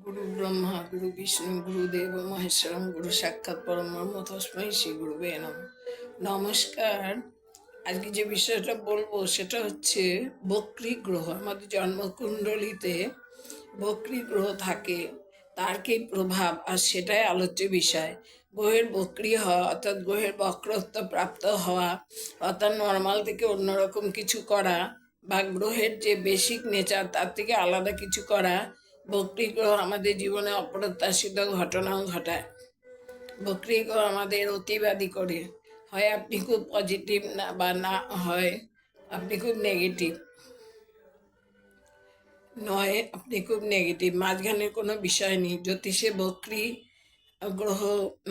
गुरु ब्रह्मा गुरु विष्णु गुरुदेव महेश्वरम गुरु साक्षाৎ পরব্রহ্ম তস্मै শ্রী গুরুবে নমঃ। নমস্কার। আজকে যে বিষয়টা বলবো সেটা হচ্ছে বক্রী গ্রহ। আমাদের জন্মকুণ্ডলিতে বক্রী গ্রহ থাকে, তার কি প্রভাব, আর সেটাই আলোচ্য বিষয়। গ্রহের বক্রী হওয়া অর্থাৎ গ্রহের বক্রত্ব প্রাপ্ত হওয়া অর্থাৎ নর্মাল থেকে অন্যরকম কিছু করা বা গ্রহের যে বেসিক নেচার তার থেকে আলাদা কিছু করা, বক্রী গ্রহ আমাদের জীবনে অপ্রত্যাশিত ঘটনাও ঘটায়। বক্রী গ্রহ আমাদের অতিবাদী করে, হয় আপনি খুব পজিটিভ না বা না হয় আপনি খুব নেগেটিভ, নয় আপনি খুব নেগেটিভ, মাঝখানে কোনো বিষয় নেই। জ্যোতিষে বক্রী গ্রহ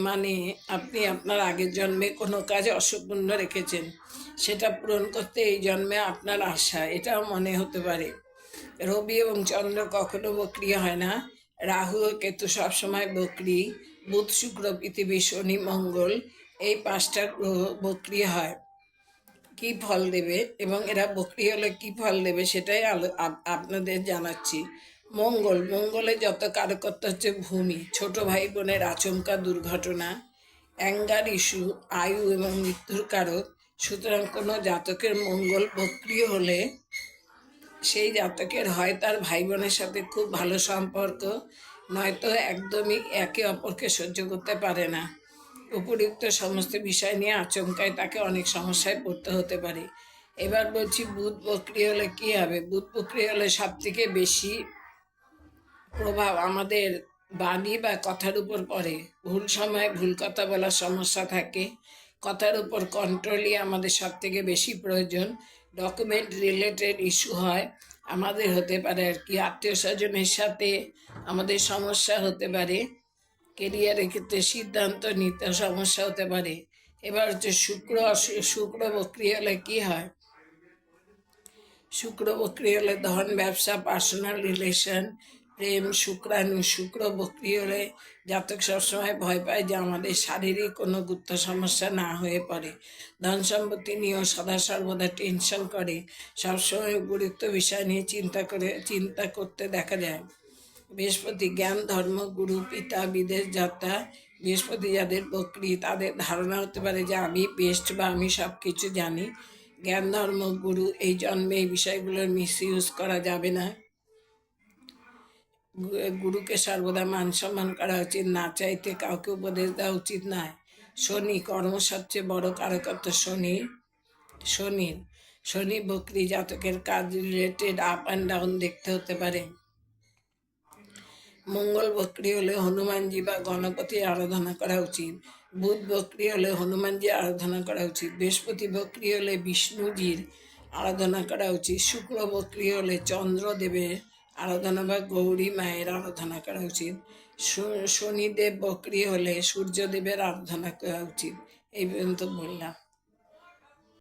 মানে আপনি আপনার আগের জন্মে কোনো কাজ অসম্পূর্ণ রেখেছেন, সেটা পূরণ করতে এই জন্মে আপনার আশা, এটাও মনে হতে পারে। রবি এবং চন্দ্র কখনো বক্রী হয় না, রাহু ও কেতু সবসময় বক্রী, বুধ শুক্র পৃথিবী শনি মঙ্গল এই 5টা গ্রহ বক্রী হয়। কি ফল দেবে এবং এরা বক্রী হলে কি ফল দেবে সেটাই আপনাদের জানাচ্ছি। মঙ্গলে যত কারকত্ব হচ্ছে ভূমি, ছোট ভাই বোনের আচমকা দুর্ঘটনা, অ্যাঙ্গার ইস্যু, আয়ু এবং মৃত্যুর কারক। সুতরাং কোনো জাতকের মঙ্গল বক্রী হলে সেই জাতকের হয় তার ভাই বোনের সাথে খুব ভালো সম্পর্ক, নয়তো একদমই একে অপরকে সহ্য করতে পারে না। উপযুক্ত সমস্ত বিষয় নিয়ে আচমকায় তাকে অনেক সমস্যায় পড়তে হতে পারে। এবার বলছি বুধ বক্রী হলে কী হবে। বুধ বক্রী হলে সব থেকে বেশি প্রভাব আমাদের বাণী বা কথার উপর পড়ে। ভুল সময় ভুল কথা বলার সমস্যা থাকে, কথার উপর কন্ট্রোলই আমাদের সব থেকে বেশি প্রয়োজন। ডকুমেন্ট রিলেটেড ইস্যু হয় আমাদের, হতে পারে আর কি, আত্মীয় স্বজনের সাথে আমাদের সমস্যা হতে পারে, কেরিয়ারের ক্ষেত্রে সিদ্ধান্ত নিতে সমস্যা হতে পারে। এবার হচ্ছে শুক্র বক্রী হলে কি হয়। শুক্র বক্রী হলে ধন ব্যবসা পার্সোনাল রিলেশন প্রেম শুক্রাণু। শুক্র বক্রী হলে জাতক সবসময় ভয় পায় যে আমাদের শারীরিক কোনো গুপ্ত সমস্যা না হয়ে পড়ে। ধন সম্পত্তি নিয়েও সদা সর্বদা টেনশন করে, সবসময় গুরুত্ব বিষয় নিয়ে চিন্তা করতে দেখা যায়। বৃহস্পতি জ্ঞান ধর্ম গুরু পিতা বিদেশ যাত্রা। বৃহস্পতি যাদের বক্রী তাদের ধারণা হতে পারে যে আমি বেস্ট বা আমি সব কিছু জানি। জ্ঞান ধর্ম গুরু, এই জন্মে এই বিষয়গুলোর মিসইউজ করা যাবে না। গুরুকে সর্বদা মান সম্মান করা উচিত, না চাইতে কাউকে উপদেশ দেওয়া উচিত নয়। শনি কর্ম সবচেয়ে বড় কারকত্ব শনি বক্রী জাতকের কাজ রিলেটেড আপ অ্যান্ড ডাউন দেখতে হতে পারে। মঙ্গল বক্রী হলে হনুমানজি বা গণপতির আরাধনা করা উচিত। বুধ বক্রী হলে হনুমানজি আরাধনা করা উচিত। বৃহস্পতি বক্রী হলে বিষ্ণুজির আরাধনা করা উচিত। শুক্র বক্রী হলে চন্দ্রদেবের আরাধনা বা গৌরী মায়ের আরাধনা করা উচিত। শনিদেব বক্রী হলে সূর্যদেবের আরাধনা করা উচিত। এই পর্যন্ত বললাম।